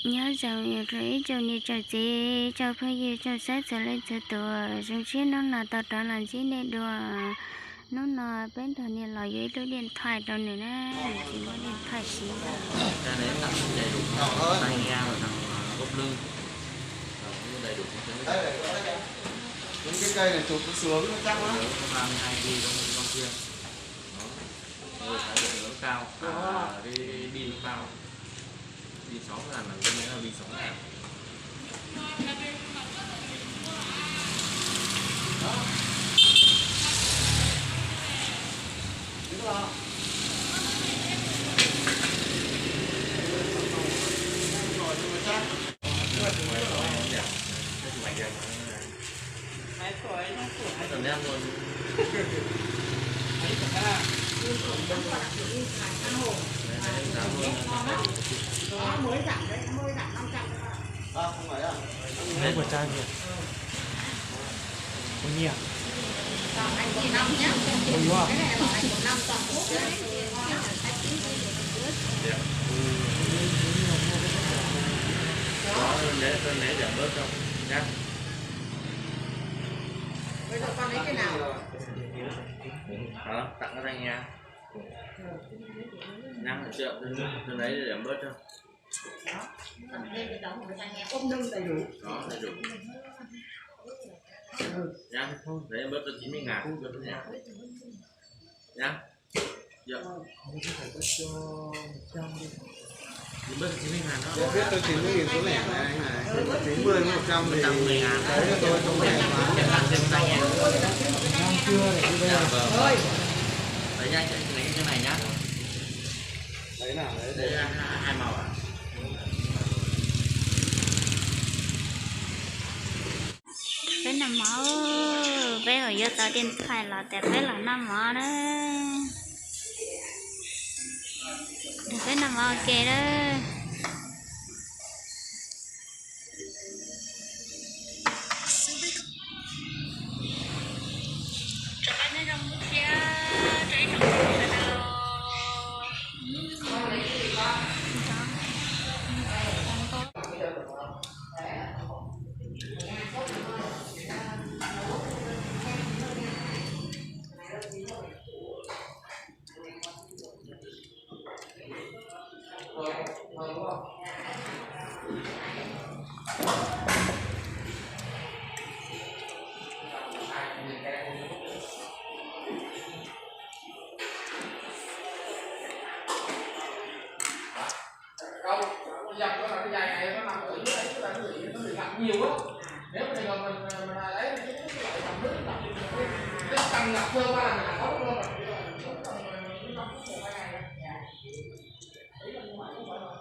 nhớ giàu nhớ rẫy cho nhớ cho gì cho phải gì cho sát cho lên cho tuổi trong chiến nó là tao trả làm chiến để đùa nó là bên thằng này là dưới đôi điện thoại đâu nữa nè chỉ có điện thoại xí ra đấy tặng đầy đủ tai nghe và thằng gốc lưng đầy đủ những cái cây này chụp nó xuống nó chắc lắm. có 32 GB trong một con kia rồi thái độ nó cao cái pin nó cao pin 6.000 là cái này là pin 6.000. Tầm em luôn. Mới giảm đấy, mới giảm 500. Không phải à? Lấy của trang kìa. Có nhiều. Anh chỉ 5 nhá. Cái này là anh 1 năm toàn quốc đấy. Đó, lấy giảm bớt không? Nhá. Bây giờ con lấy cái nào? Đó, tặng cái tai nghe. 5 triệu, tôi lấy để giảm bớt không? Đó. Lên cái đó một cái nghe ôm nâng đầy đủ. Đó, đầy đủ. Nhá, lấy bớt cho 90.000 cho tôi nha. Nhá. Dạ. Thì bớt 90.000 đó. Để biết tôi 90.000 số lẻ này anh này. 90 100 thì 110.000 đấy cho tôi không lẻ quá. Chẳng hạn thêm tai nghe. Đang chưa để đi bây giờ. Vâng. Đấy nha, lấy cái này nhá. Đấy nào đấy. Đây là hai màu à? cái nằm máu bé ở dưới tao điện thoại là đẹp bé là nằm máu đó cái nằm máu kề đó dòng của cái dây này nó nằm ở dưới đây, tức là nó bị ngập nhiều á. Nếu mà mình lấy cái loại dòng nước nó cần ngập hơn qua là mình không luôn rồi. Nó ngập một hai ngày. Ý là như vậy không phải rồi.